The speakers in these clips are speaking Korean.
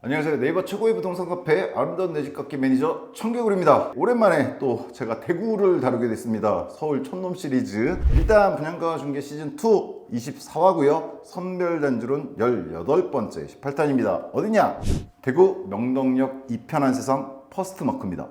안녕하세요. 네이버 최고의 부동산 카페 아름다운 내 집 갚기 매니저 청개구리입니다. 오랜만에 또 제가 대구를 다루게 됐습니다. 서울 촌놈 시리즈. 일단 분양가 중개 시즌2 24화고요. 선별단지론 18번째 18탄입니다. 어디냐? 대구 명덕역 이편한 세상 퍼스트마크입니다.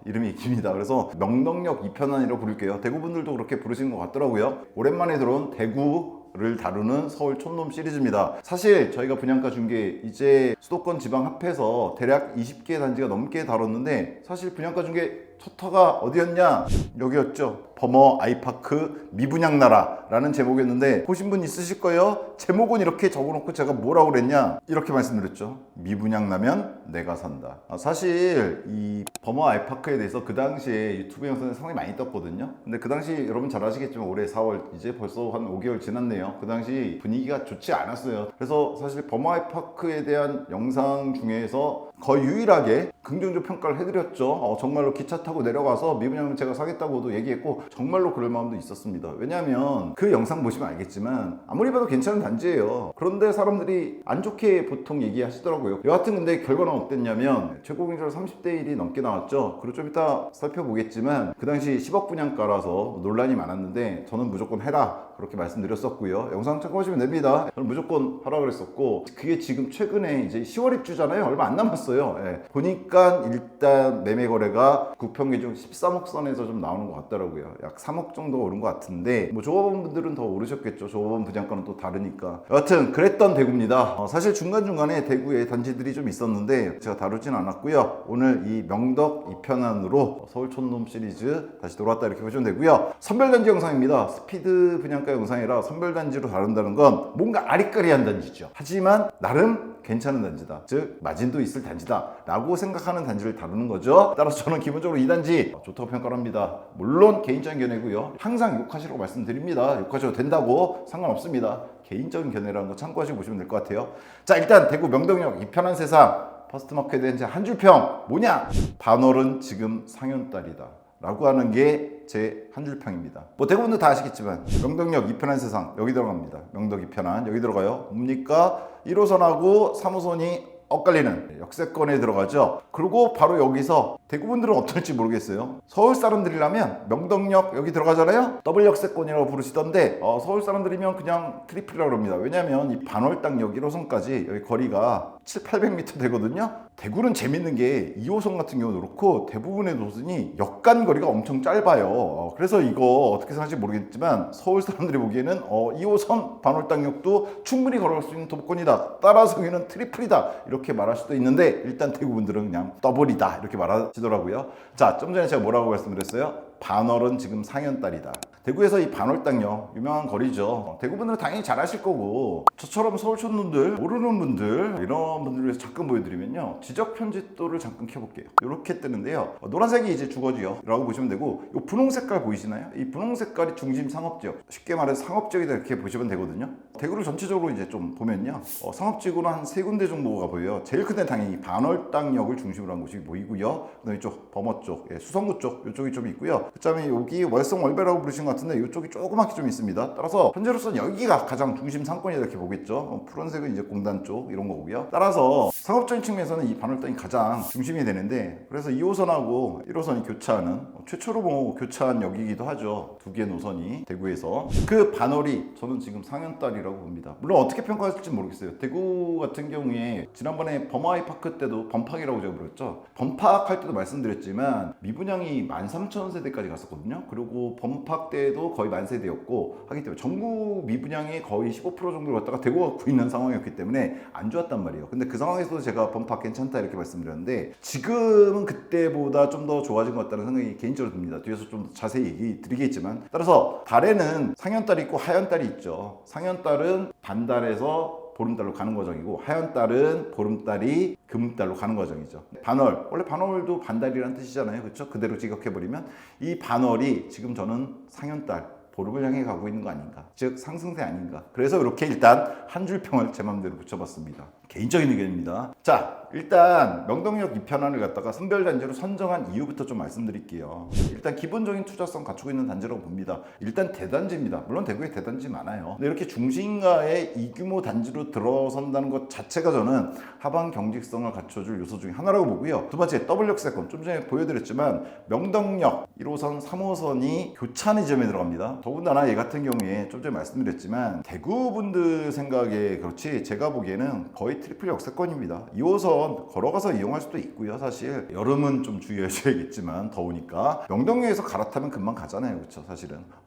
이름이 깁니다. 그래서 명덕역 이편한이라고 부를게요. 대구분들도 그렇게 부르시는 것 같더라고요. 오랜만에 들어온 대구를 다루는 서울 촌놈 시리즈입니다. 사실 저희가 분양가 중개 이제 수도권 지방 합해서 대략 20개 단지가 넘게 다뤘는데, 사실 분양가 중개 첫 터가 어디였냐? 여기였죠. 범어 아이파크 미분양 나라라는 제목이었는데, 보신 분 있으실 거예요. 제목은 이렇게 적어놓고 제가 뭐라고 그랬냐? 이렇게 말씀드렸죠. 미분양 나면 내가 산다. 사실 이 범어 아이파크에 대해서 그 당시에 유튜브 영상에 상당히 많이 떴거든요. 근데 그 당시 여러분 잘 아시겠지만 올해 4월 이제 벌써 한 5개월 지났네요. 그 당시 분위기가 좋지 않았어요. 그래서 사실 범어 아이파크에 대한 영상 중에서 거의 유일하게 긍정적 평가를 해드렸죠. 정말로 기차 타고 내려가서 미분양을 제가 사겠다고도 얘기했고, 정말로 그럴 마음도 있었습니다. 왜냐하면 그 영상 보시면 알겠지만 아무리 봐도 괜찮은 단지예요. 그런데 사람들이 안 좋게 보통 얘기하시더라고요. 여하튼 근데 결과는 어땠냐면 최고 경쟁률 30대 1이 넘게 나왔죠. 그리고 좀 이따 살펴보겠지만 그 당시 10억 분양가라서 논란이 많았는데 저는 무조건 해라 그렇게 말씀드렸었고요. 영상 참고하시면 됩니다. 저는 무조건 하라 그랬었고, 그게 지금 최근에 이제 10월 입주잖아요. 얼마 안 남았어요. 보니까 일단 매매 거래가 구평 기준 13억 선에서 좀 나오는 것 같더라고요. 약 3억 정도 오른 것 같은데, 뭐 조합원분들은 더 오르셨겠죠. 조합원 분양가는 또 다르니까. 여하튼 그랬던 대구입니다. 사실 중간중간에 대구에 단지들이 좀 있었는데 제가 다루진 않았고요. 오늘 이 명덕 이편안으로 서울 촌놈 시리즈 다시 돌아왔다 이렇게 보시면 되고요. 선별단지 영상입니다. 스피드 분양가 영상이라 선별단지로 다룬다는 건 뭔가 아리까리한 단지죠. 하지만 나름 괜찮은 단지다, 즉 마진도 있을 단지다 라고 생각하는 단지를 다루는 거죠. 따라서 저는 기본적으로 이 단지 좋다고 평가를 합니다. 물론 개인적인 견해고요. 항상 욕하시라고 말씀드립니다. 욕하셔도 된다고, 상관없습니다. 개인적인 견해라는 거 참고하시고 보시면 될 것 같아요. 자, 일단 대구 명덕역 이편한 세상 퍼스트마크에 대한 제 한 줄 평 뭐냐? 반월은 지금 상현딸이다 라고 하는 게 제 한 줄 평입니다. 뭐 대부분도 다 아시겠지만 명덕역 이편한 세상 여기 들어갑니다. 명덕 이편한 여기 들어가요. 뭡니까? 1호선하고 3호선이 엇갈리는 역세권에 들어가죠. 그리고 바로 여기서 대구분들은 어떨지 모르겠어요. 서울 사람들이라면 명덕역 여기 들어가잖아요. 더블 역세권이라고 부르시던데 서울 사람들이면 그냥 트리플이라고 합니다. 왜냐하면 이 반월당역 1호선까지 여기 거리가 700~800m 되거든요. 대구는 재밌는 게 2호선 같은 경우도 그렇고 대부분의 노선이 역간 거리가 엄청 짧아요. 그래서 이거 어떻게 생각할지 모르겠지만 서울 사람들이 보기에는 2호선 반월당역도 충분히 걸어갈 수 있는 도보권이다. 따라서 여기는 트리플이다 이렇게 말할 수도 있는데, 일단 대구분들은 그냥 더블이다 이렇게 말하시더라고요. 자, 좀 전에 제가 뭐라고 말씀드렸어요? 반월은 지금 상현딸이다. 대구에서 이 반월당역 유명한 거리죠. 대구분들은 당연히 잘 아실 거고, 저처럼 서울 촌놈들 모르는 분들 이런 분들을 위해서 잠깐 보여드리면요, 지적 편집도를 잠깐 켜볼게요. 이렇게 뜨는데요, 노란색이 이제 주거지역 라고 보시면 되고, 이 분홍 색깔 보이시나요? 이 분홍 색깔이 중심 상업지역, 쉽게 말해서 상업지역이다 이렇게 보시면 되거든요. 대구를 전체적으로 이제 좀 보면요, 상업지구는 한 3군데 정도가 보여요. 제일 큰 데는 당연히 반월당역을 중심으로 한 곳이 보이고요. 그다음에 이쪽 범어 쪽, 수성구 쪽 이쪽이 좀 있고요. 그다음에 여기 월성월배라고 부르신 것 같은데 이쪽이 조그맣게 좀 있습니다. 따라서 현재로서는 여기가 가장 중심 상권이다 이렇게 보겠죠. 푸른색은 이제 공단 쪽 이런 거고요. 따라서 상업적인 측면에서는 이 반월당이 가장 중심이 되는데, 그래서 2호선하고 1호선이 교차하는, 최초로 뭐 교차한 역이기도 하죠. 두 개 노선이 대구에서. 그 반월이 저는 지금 상현딸이라고 봅니다. 물론 어떻게 평가할지 모르겠어요. 대구 같은 경우에 지난번에 범아이파크 때도 범팍이라고 제가 부르었죠. 범팍 할 때도 말씀드렸지만 미분양이 13,000세대까지 갔었거든요. 그리고 범팍 때도 거의 10,000세대였고 하기 때문에 전국 미분양이 거의 15% 정도를 갖다가 대구가 갖고 있는 상황이었기 때문에 안 좋았단 말이에요. 근데 그 상황에서도 제가 범팍 괜찮다 이렇게 말씀드렸는데, 지금은 그때보다 좀 더 좋아진 것 같다는 생각이 개인적으로 듭니다. 뒤에서 좀 자세히 얘기 드리겠지만, 따라서 달에는 상현달이 있고 하현달이 있죠. 상현달은 반달에서 보름달로 가는 과정이고, 하현달은 보름달이 금달로 가는 과정이죠. 반월, 원래 반월도 반달이라는 뜻이잖아요. 그렇죠? 그대로 직역해버리면 이 반월이 지금 저는 상현달 보름을 향해 가고 있는 거 아닌가, 즉 상승세 아닌가. 그래서 이렇게 일단 한 줄 평을 제 맘대로 붙여봤습니다. 개인적인 의견입니다. 자, 일단 명동역 2편안을 갖다가 선별단지로 선정한 이유부터 좀 말씀드릴게요. 일단 기본적인 투자성 갖추고 있는 단지라고 봅니다. 일단 대단지입니다. 물론 대구에 대단지 많아요. 근데 이렇게 중심가의 이 규모 단지로 들어선다는 것 자체가 저는 하방 경직성을 갖춰줄 요소 중에 하나라고 보고요. 두 번째, 더블역세권. 좀 전에 보여드렸지만 명동역 1호선, 3호선이 교차하는 지점에 들어갑니다. 더군다나 얘 같은 경우에 좀 전에 말씀드렸지만 대구 분들 생각에 그렇지 제가 보기에는 거의 트리플 역세권입니다. 2호선 걸어가서 이용할 수도 있고요. 사실 여름은 좀 주의하셔야겠지만 더우니까 명동역에서 갈아타면 금방 가잖아요. 그렇죠?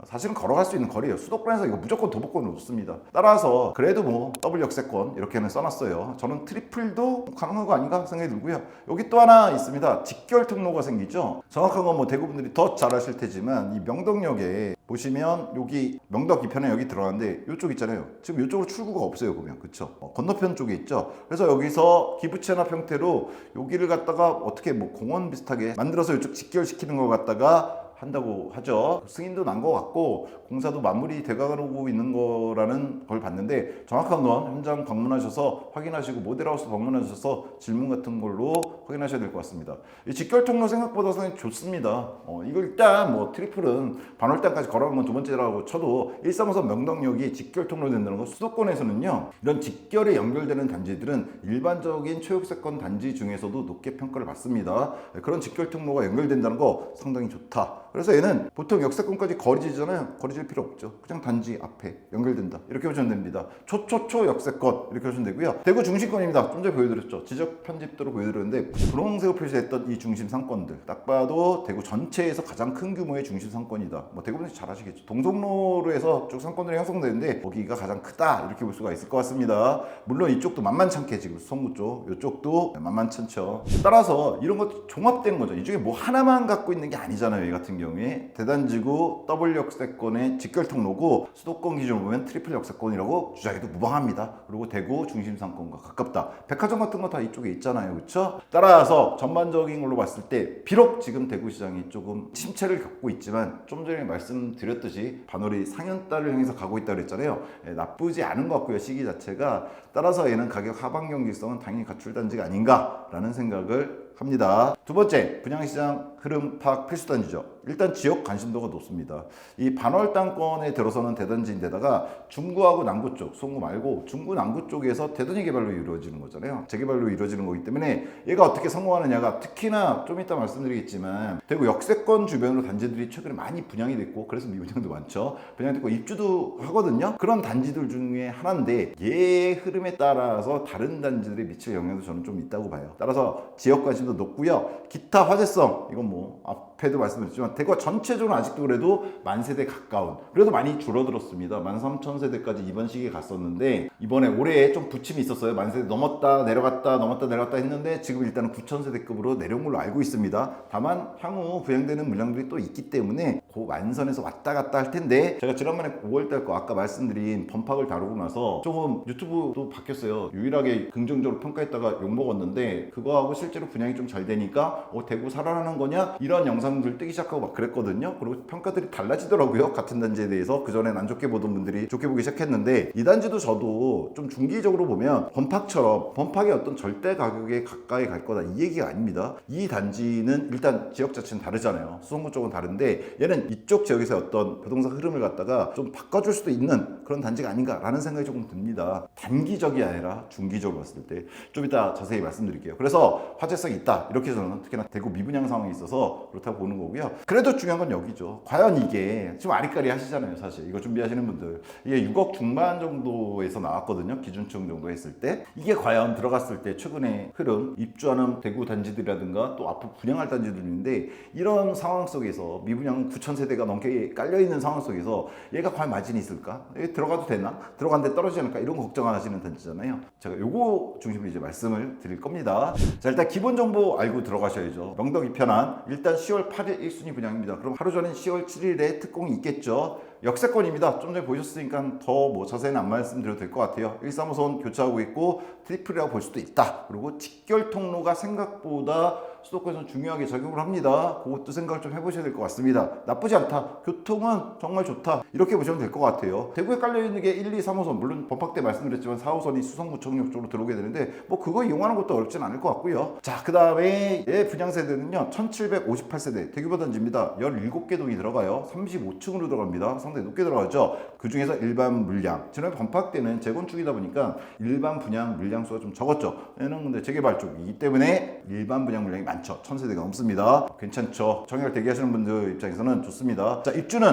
사실은 걸어갈 수 있는 거리예요. 수도권에서 이거 무조건 도보권으로 놓습니다. 따라서 그래도 뭐 더블 역세권 이렇게는 써놨어요. 저는 트리플도 가능한 거 아닌가 생각이 들고요. 여기 또 하나 있습니다. 직결 통로가 생기죠. 정확한 건 뭐 대구 분들이 더 잘 아실 테지만 이 명동역에 보시면 여기 명덕 2편에 여기 들어가는데 이쪽 있잖아요. 지금 이쪽으로 출구가 없어요. 보면 그쵸? 건너편 쪽에 있죠. 그래서 여기서 기부 체납 형태로 여기를 갖다가 어떻게 뭐 공원 비슷하게 만들어서 이쪽 직결시키는 걸 갖다가 한다고 하죠. 승인도 난 것 같고 공사도 마무리 돼가고 있는 거라는 걸 봤는데 정확한 건 현장 방문하셔서 확인하시고 모델하우스 방문하셔서 질문 같은 걸로 확인하셔야 될 것 같습니다. 이 직결 통로 생각보다 상당히 좋습니다. 이거 일단 뭐 트리플은 반월단까지 걸어간 건 두 번째라고 쳐도 135선 명동역이 직결 통로 된다는 건 수도권에서는요 이런 직결에 연결되는 단지들은 일반적인 초역세권 단지 중에서도 높게 평가를 받습니다. 그런 직결 통로가 연결된다는 거 상당히 좋다. 그래서 얘는 보통 역세권까지 거리지잖아요. 거리질 필요 없죠. 그냥 단지 앞에 연결된다. 이렇게 보시면 됩니다. 초초초 역세권 이렇게 보시면 되고요. 대구 중심권입니다. 좀 전에 보여드렸죠. 지적 편집도로 보여드렸는데 분홍색으로 표시됐던 이 중심 상권들 딱 봐도 대구 전체에서 가장 큰 규모의 중심 상권이다. 뭐 대구분들이 잘 아시겠죠. 동성로로 해서 쭉 상권들이 형성되는데 거기가 가장 크다 이렇게 볼 수가 있을 것 같습니다. 물론 이쪽도 만만찮게 지금 수성구 쪽 이쪽도 만만찮죠. 따라서 이런 것도 종합된 거죠. 이 중에 뭐 하나만 갖고 있는 게 아니잖아요. 이 같은 경우에 대단지구 더블 역세권의 직결 통로고 수도권 기준으로 보면 트리플 역세권이라고 주장해도 무방합니다. 그리고 대구 중심 상권과 가깝다. 백화점 같은 거 다 이쪽에 있잖아요. 그렇죠? 따라서 전반적인 걸로 봤을 때 비록 지금 대구 시장이 조금 침체를 겪고 있지만 좀 전에 말씀드렸듯이 반월이 상현달을 향해서 가고 있다고 그랬잖아요. 나쁘지 않은 것 같고요. 시기 자체가. 따라서 얘는 가격 하방 경직성은 당연히 갖출 단지가 아닌가라는 생각을 합니다. 두 번째, 분양시장 흐름 파악 필수 단지죠. 일단 지역 관심도가 높습니다. 이 반월당권에 들어서는 대단지인데다가 중구하고 남구 쪽, 송구 말고 중구 남구 쪽에서 대단지 개발로 이루어지는 거잖아요. 재개발로 이루어지는 거기 때문에 얘가 어떻게 성공하느냐가 특히나 좀 이따 말씀드리겠지만 대구 역세권 주변으로 단지들이 최근에 많이 분양이 됐고 그래서 미분양도 많죠. 분양됐고 입주도 하거든요. 그런 단지들 중에 하나인데 얘의 흐름에 따라서 다른 단지들이 미칠 영향도 저는 좀 있다고 봐요. 따라서 지역 관심도 높고요. 기타 화제성 이건 뭐 앞에도 말씀드렸지만 대구가 전체적으로 아직도 그래도 만세대 가까운 그래도 많이 줄어들었습니다. 13,000세대까지 이번 시기에 갔었는데 이번에 올해에 좀 부침이 있었어요. 만세대 넘었다 내려갔다 넘었다 내려갔다 했는데 지금 일단은 9,000세대급으로 내려온 걸로 알고 있습니다. 다만 향후 부양되는 물량들이 또 있기 때문에 그 만선에서 왔다 갔다 할 텐데 제가 지난번에 5월달 거 아까 말씀드린 범팍을 다루고 나서 조금 유튜브도 바뀌었어요. 유일하게 긍정적으로 평가했다가 욕먹었는데 그거하고 실제로 분양이 좀 잘 되니까 대구 살아나는 거냐 이런 영상들 뜨기 시작하고 막 그랬거든요. 그리고 평가들이 달라지더라고요. 같은 단지에 대해서 그전엔 안 좋게 보던 분들이 좋게 보기 시작했는데 이 단지도 저도 좀 중기적으로 보면 범팍처럼 범팍의 어떤 절대 가격에 가까이 갈 거다 이 얘기가 아닙니다. 이 단지는 일단 지역 자체는 다르잖아요. 수성구 쪽은 다른데 얘는 이쪽 지역에서 어떤 부동산 흐름을 갖다가 좀 바꿔줄 수도 있는 그런 단지가 아닌가라는 생각이 조금 듭니다. 단기적이 아니라 중기적으로 봤을 때 좀 이따 자세히 말씀드릴게요. 그래서 화제성이 있다 이렇게 저는 특히나 대구 미분양 상황이 있어서 그렇다고 보는 거고요. 그래도 중요한 건 여기죠. 과연 이게 지금 아리까리 하시잖아요. 사실 이거 준비하시는 분들 이게 6억 중반 정도에서 나왔거든요. 기준층 정도 했을 때 이게 과연 들어갔을 때 최근의 흐름 입주하는 대구 단지들이라든가 또 앞으로 분양할 단지들인데 이런 상황 속에서 미분양 9,000세대가 넘게 깔려있는 상황 속에서 얘가 과연 마진이 있을까? 들어가도 되나? 들어갔는데 떨어지지 않을까? 이런 거 걱정하시는 단지잖아요. 제가 요거 중심으로 이제 말씀을 드릴 겁니다. 자, 일단 기본 정보 알고 들어가셔야죠. 명덕 2편안 일단 10월 8일 1순위 분양입니다. 그럼 하루 전인 10월 7일에 특공이 있겠죠. 역세권입니다. 좀 전에 보셨으니까 더 뭐 자세히는 안 말씀드려도 될 것 같아요. 1, 3호선 교차하고 있고 트리플이라고 볼 수도 있다. 그리고 직결 통로가 생각보다 수도권에서 중요하게 작용을 합니다. 그것도 생각을 좀 해보셔야 될 것 같습니다. 나쁘지 않다. 교통은 정말 좋다. 이렇게 보시면 될 것 같아요. 대구에 깔려있는 게 1, 2, 3호선, 물론 범팍 때 말씀드렸지만 4호선이 수성구청역 쪽으로 들어오게 되는데 뭐 그거 이용하는 것도 어렵진 않을 것 같고요. 자, 그 다음에 얘 분양세대는요 1758세대 대규모단지입니다. 17개 동이 들어가요. 35층으로 들어갑니다. 상당히 높게 들어가죠. 그 중에서 일반 물량, 지난해 범팍 때는 재건축이다 보니까 일반 분양 물량수가 좀 적었죠. 얘는 근데 재개발 쪽이기 때문에 일반 분양 물량이 많죠. 1000세대가 넘습니다. 괜찮죠. 청약을 대기하시는 분들 입장에서는 좋습니다. 자, 입주는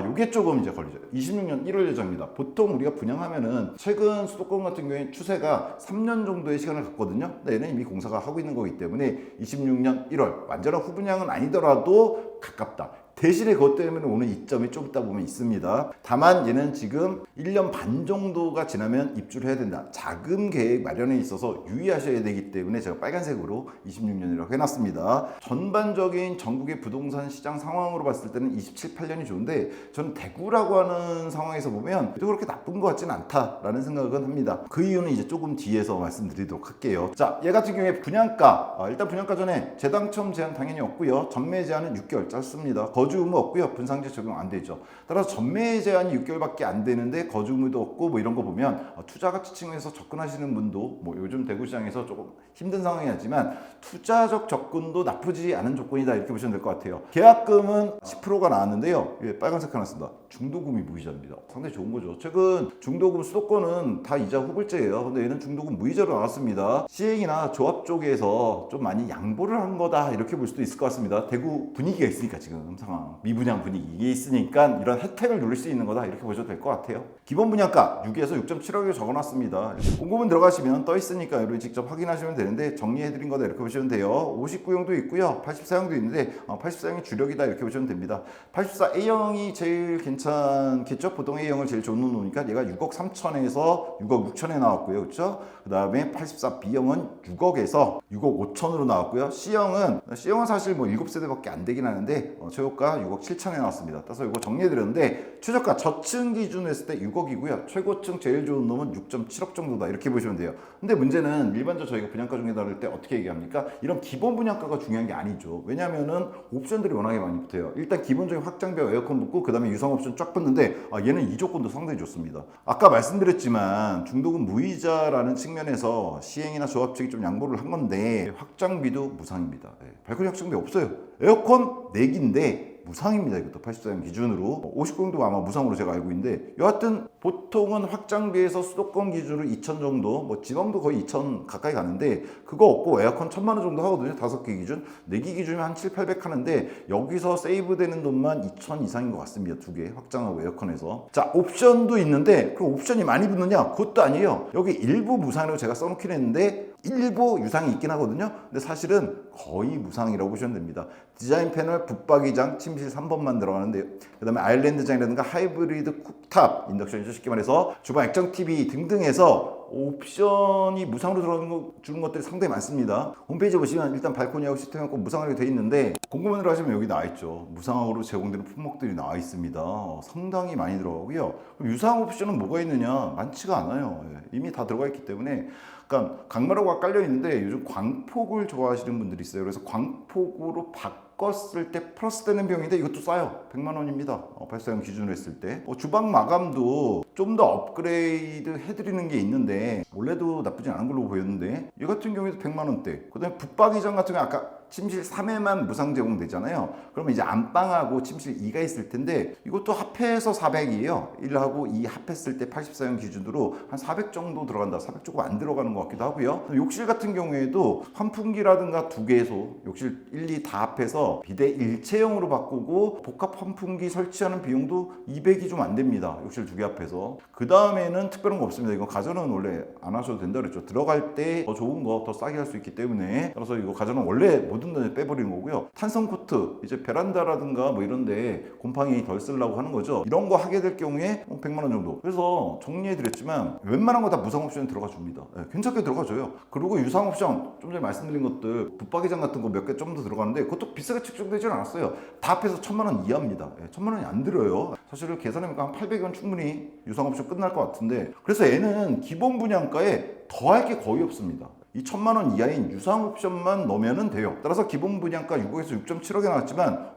요게 조금 이제 걸리죠. 26년 1월 예정입니다. 보통 우리가 분양하면은 최근 수도권 같은 경우에 추세가 3년 정도의 시간을 갖거든요. 근데 얘는 이미 공사가 하고 있는 거기 때문에 26년 1월 완전한 후분양은 아니더라도 가깝다. 대신에 그것 때문에 오는 이점이 좀 있다 보면 있습니다. 다만 얘는 지금 1년 반 정도가 지나면 입주를 해야 된다. 자금 계획 마련에 있어서 유의하셔야 되기 때문에 제가 빨간색으로 26년이라고 해놨습니다. 전반적인 전국의 부동산 시장 상황으로 봤을 때는 27, 8년이 좋은데 저는 대구라고 하는 상황에서 보면 또 그렇게 나쁜 것 같지는 않다라는 생각은 합니다. 그 이유는 이제 조금 뒤에서 말씀드리도록 할게요. 자, 얘 같은 경우에 분양가, 일단 분양가 전에 재당첨 제한 당연히 없고요. 전매 제한은 6개월 짧습니다. 거주 의무 없고요. 분상제 적용 안 되죠. 따라서 전매 제한이 6개월밖에 안 되는데 거주 의무도 없고 뭐 이런 거 보면 투자 가치 측면에서 접근하시는 분도 뭐 요즘 대구 시장에서 조금 힘든 상황이 하지만 투자적 접근도 나쁘지 않은 조건이다 이렇게 보시면 될 것 같아요. 계약금은 10%가 나왔는데요. 빨간색 하나 쓴다. 중도금이 무이자입니다. 상당히 좋은 거죠. 최근 중도금 수도권은 다 이자 후불제예요. 근데 얘는 중도금 무이자로 나왔습니다. 시행이나 조합 쪽에서 좀 많이 양보를 한 거다 이렇게 볼 수도 있을 것 같습니다. 대구 분위기가 있으니까 지금 상황 미분양 분위기 이게 있으니까 이런 혜택을 누릴 수 있는 거다 이렇게 보셔도 될 것 같아요. 기본 분양가 6에서 6.7억에 적어놨습니다. 공고문 들어가시면 떠 있으니까 여러분 직접 확인하시면 되는데 정리해드린 거다 이렇게 보시면 돼요. 59형도 있고요. 84형도 있는데 84형이 주력이다 이렇게 보시면 됩니다. 84A형이 제일 괜찮겠죠? 보통 A형을 제일 좋은 놈이니까 얘가 6억 3천에서 6억 6천에 나왔고요. 그렇죠? 그 다음에 84B형은 6억에서 6억 5천으로 나왔고요. C형은 사실 뭐 7세대밖에 안 되긴 하는데 최고가 6억 7천에 나왔습니다. 따라서 이거 정리해드렸는데 최저가 저층 기준으로 했을 때 6억이고요. 최고층 제일 좋은 놈은 6.7억 정도다 이렇게 보시면 돼요. 근데 문제는 일반적으로 저희가 분양가 중에 다룰 때 어떻게 얘기합니까? 이런 기본 분양가가 중요한 게 아니죠. 왜냐하면은 옵션들이 워낙에 많이 붙어요. 일단 기본적인 확장비와 에어컨 붙고 그 다음에 유상 옵션 쫙 붙는데 얘는 이 조건도 상당히 좋습니다. 아까 말씀드렸지만 중도금 무이자라는 측면에서 시행이나 조합 측이 좀 양보를 한 건데 확장비도 무상입니다. 발코니 확장비 없어요. 에어컨 4기인데 무상입니다. 이것도 84년 기준으로 59형도 아마 무상으로 제가 알고 있는데 여하튼 보통은 확장비에서 수도권 기준으로 2천 정도 뭐 지방도 거의 2천 가까이 가는데 그거 없고 에어컨 1,000만 원 정도 하거든요. 5개 기준 4개 기준이면 한 7, 800 하는데 여기서 세이브 되는 돈만 2천 이상인 것 같습니다. 2개 확장하고 에어컨에서. 자, 옵션도 있는데 그 옵션이 많이 붙느냐? 그것도 아니에요. 여기 일부 무상으로 제가 써놓긴 했는데 일부 유상이 있긴 하거든요. 근데 사실은 거의 무상이라고 보시면 됩니다. 디자인 패널, 붙박이장, 침실 3번만 들어가는데요. 그 다음에 아일랜드장이라든가 하이브리드 쿡탑, 인덕션이죠. 쉽게 말해서 주방 액정 TV 등등해서 옵션이 무상으로 주는 것들이 상당히 많습니다. 홈페이지 보시면 일단 발코니하고 시트하고 무상으로 되어 있는데 공고문을 하시면 여기 나와 있죠. 무상으로 제공되는 품목들이 나와 있습니다. 상당히 많이 들어가고요. 유상 옵션은 뭐가 있느냐? 많지가 않아요. 이미 다 들어가 있기 때문에 그러니까 강마루가 깔려 있는데 요즘 광폭을 좋아하시는 분들이 있어요. 그래서 광폭으로 바꿨을 때 플러스 되는 비용인데 이것도 싸요. 100만 원입니다. 84형 기준으로 했을 때. 주방 마감도 좀 더 업그레이드 해드리는 게 있는데 원래도 나쁘진 않은 걸로 보였는데 이 같은 경우에도 100만 원대. 그 다음에 붙박이장 같은 경우 아까 침실 3회만 무상 제공되잖아요. 그러면 이제 안방하고 침실 2가 있을 텐데 이것도 합해서 400이에요. 1하고 2 합했을 때 84형 기준으로 한 400 정도 들어간다. 400 조금 안 들어가는 것 같기도 하고요. 욕실 같은 경우에도 환풍기라든가 2개소, 욕실 1, 2 다 합해서 비대 일체형으로 바꾸고 복합 환풍기 설치하는 비용도 200이 좀 안 됩니다. 욕실 2개 합해서. 그 다음에는 특별한 거 없습니다. 이거 가전은 원래 안 하셔도 된다 그랬죠. 들어갈 때 더 좋은 거 더 싸게 할 수 있기 때문에. 그래서 이거 가전은 원래 모든 모든 단지 빼버리는 거고요. 탄성 코트, 이제 베란다라든가 뭐 이런데 곰팡이 덜 쓰려고 하는 거죠. 이런 거 하게 될 경우에 100만 원 정도. 그래서 정리해드렸지만 웬만한 거 다 무상 옵션에 들어가 줍니다. 괜찮게 들어가줘요. 그리고 유상 옵션 좀 전에 말씀드린 것들 붙박이장 같은 거 몇 개 좀 더 들어가는데 그것도 비싸게 책정되진 않았어요. 다 합해서 1000만 원 이하입니다. 1000만 원이 안 들어요. 사실 계산해보니까 한 800원 충분히 유상 옵션 끝날 것 같은데, 그래서 얘는 기본 분양가에 더할 게 거의 없습니다. 이 1000만 원 이하인 유상 옵션만 넣으면 돼요. 따라서 기본 분양가 6억에서 6.7억에 나왔지만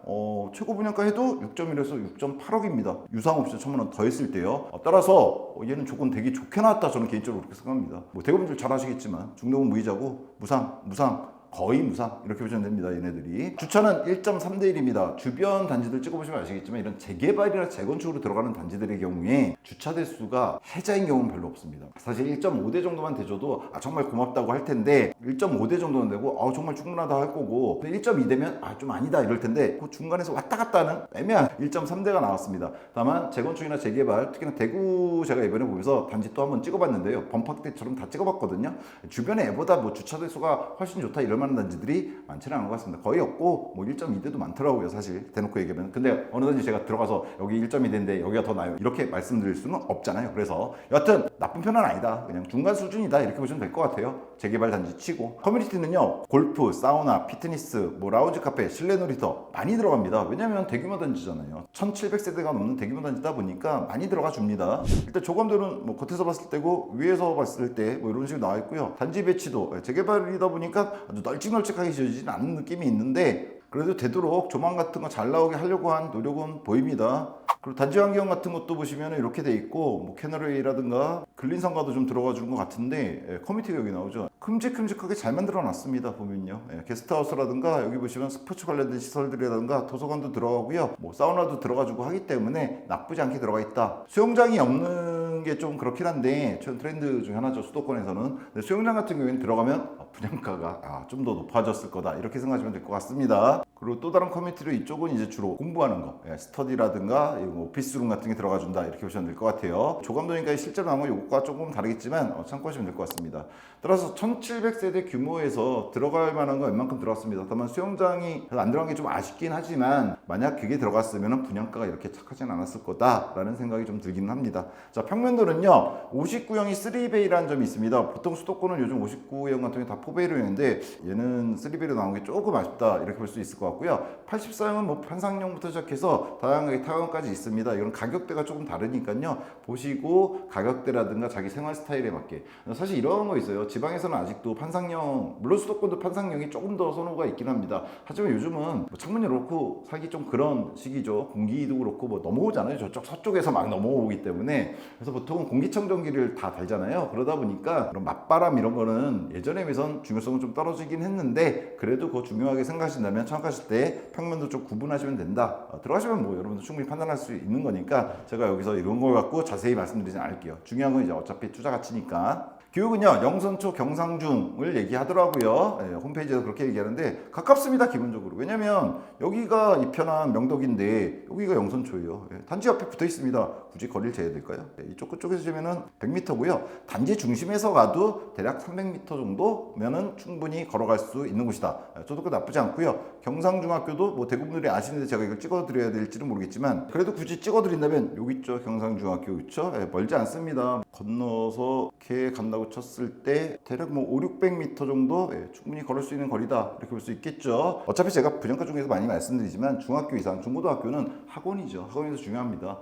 최고 분양가 해도 6.1에서 6.8억입니다. 유상 옵션 1000만 원 더 했을 때요. 따라서 얘는 조건 되게 좋게 나왔다, 저는 개인적으로 그렇게 생각합니다. 뭐 대부분들 잘 아시겠지만 중도금 무이자고 무상 거의 무상 이렇게 보시면 됩니다. 얘네들이 주차는 1.3대 1입니다. 주변 단지들 찍어보시면 아시겠지만 이런 재개발이나 재건축으로 들어가는 단지들의 경우에 주차 대수가 해자인 경우는 별로 없습니다. 사실 1.5대 정도만 대줘도 정말 고맙다고 할 텐데 1.5대 정도는 되고 정말 충분하다 할 거고, 1.2대면 좀 아니다 이럴 텐데 그 중간에서 왔다 갔다 하는 애매한 1.3대가 나왔습니다. 다만 재건축이나 재개발, 특히나 대구 제가 이번에 보면서 단지 또 한번 찍어봤는데요. 범팍대처럼 다 찍어봤거든요. 주변에 애보다 뭐 주차 대수가 훨씬 좋다 이러면 단지들이 많지는 않은 것 같습니다. 거의 없고 뭐 1.2대도 많더라고요. 사실 대놓고 얘기하면. 근데 어느 단지 제가 들어가서 여기 1.2대인데 여기가 더 나아요 이렇게 말씀드릴 수는 없잖아요. 그래서 여하튼 나쁜 편은 아니다, 그냥 중간 수준이다 이렇게 보시면 될 것 같아요. 재개발 단지 치고. 커뮤니티는요, 골프, 사우나, 피트니스, 뭐 라운지 카페, 실내 놀이터 많이 들어갑니다. 왜냐면 대규모 단지잖아요. 1700세대가 넘는 대규모 단지다 보니까 많이 들어가 줍니다. 일단 조감들은 뭐 겉에서 봤을 때고 위에서 봤을 때 뭐 이런 식으로 나와 있고요. 단지 배치도 재개발이다 보니까 아주 널찍널찍하게 지어지진 않는 느낌이 있는데 그래도 되도록 조망 같은 거 잘 나오게 하려고 한 노력은 보입니다. 그리고 단지 환경 같은 것도 보시면 이렇게 돼 있고 뭐 캐널웨이라든가 근린상가도 좀 들어가 준 것 같은데 커뮤니티가 여기 나오죠. 큼직큼직하게 잘 만들어 놨습니다. 보면요, 게스트하우스라든가 여기 보시면 스포츠 관련된 시설들이라든가 도서관도 들어가고요, 뭐 사우나도 들어가주고 하기 때문에 나쁘지 않게 들어가 있다. 수영장이 없는 게 좀 그렇긴 한데 최근 트렌드 중 하나죠, 수도권에서는. 근데 수영장 같은 경우에는 들어가면 분양가가 좀 더 높아졌을 거다 이렇게 생각하시면 될 것 같습니다. 그리고 또 다른 커뮤니티로 이쪽은 이제 주로 공부하는 거, 스터디라든가 오피스룸 같은 게 들어가 준다 이렇게 보시면 될 것 같아요. 조감도니까 실제로 나온 건 이것과 조금 다르겠지만 참고하시면 될 것 같습니다. 따라서 1700세대 규모에서 들어갈 만한 건 웬만큼 들어갔습니다. 다만 수영장이 안 들어간 게 좀 아쉽긴 하지만 만약 그게 들어갔으면 분양가가 이렇게 착하진 않았을 거다라는 생각이 좀 들긴 합니다. 자, 평면도는요, 59형이 3베이라는 점이 있습니다. 보통 수도권은 요즘 59형 같은 게 다 4베이로였는데 얘는 3베이로 나온 게 조금 아쉽다 이렇게 볼 수 있을 것 같고요. 84형은 뭐 판상형부터 시작해서 다양하게 타형까지 있습니다. 이건 가격대가 조금 다르니까요, 보시고 가격대라든가 자기 생활 스타일에 맞게. 사실 이런 거 있어요. 지방에서는 아직도 판상형, 물론 수도권도 판상형이 조금 더 선호가 있긴 합니다. 하지만 요즘은 뭐 창문 열어놓고 살기 좀 그런 시기죠. 공기도 그렇고 뭐 넘어오잖아요. 저쪽 서쪽에서 막 넘어오기 때문에. 그래서 보통은 공기청정기를 다 달잖아요. 그러다 보니까 그런 맞바람 이런 거는 예전에 비해선 중요성은 좀 떨어지긴 했는데 그래도 그거 중요하게 생각하신다면 청약하실 때 평면도 좀 구분하시면 된다. 들어가시면 뭐 여러분도 충분히 판단할 수 있는 거니까 제가 여기서 이런 걸 갖고 자세히 말씀드리진 않을게요. 중요한 건 이제 어차피 투자 가치니까. 교육은요, 영선초 경상중을 얘기하더라고요. 홈페이지에서 그렇게 얘기하는데 가깝습니다, 기본적으로. 왜냐면 여기가 이편한 명덕인데 여기가 영선초예요. 단지 옆에 붙어 있습니다. 굳이 거리를 재야 될까요? 이쪽 그쪽에서 재면은 100m고요. 단지 중심에서 가도 대략 300m 정도면은 충분히 걸어갈 수 있는 곳이다. 저도 그 나쁘지 않고요. 경상중학교도 뭐 대부분들이 아시는데 제가 이걸 찍어드려야 될지는 모르겠지만 그래도 굳이 찍어드린다면 여기 있죠, 경상중학교. 그렇죠? 멀지 않습니다. 건너서 이렇게 간다고 쳤을 때 대략 뭐 500-600m 정도 충분히 걸을 수 있는 거리다 이렇게 볼 수 있겠죠. 어차피 제가 분양가 중에서 많이 말씀드리지만 중학교 이상 중고등학교는 학원이죠. 학원에서 중요합니다.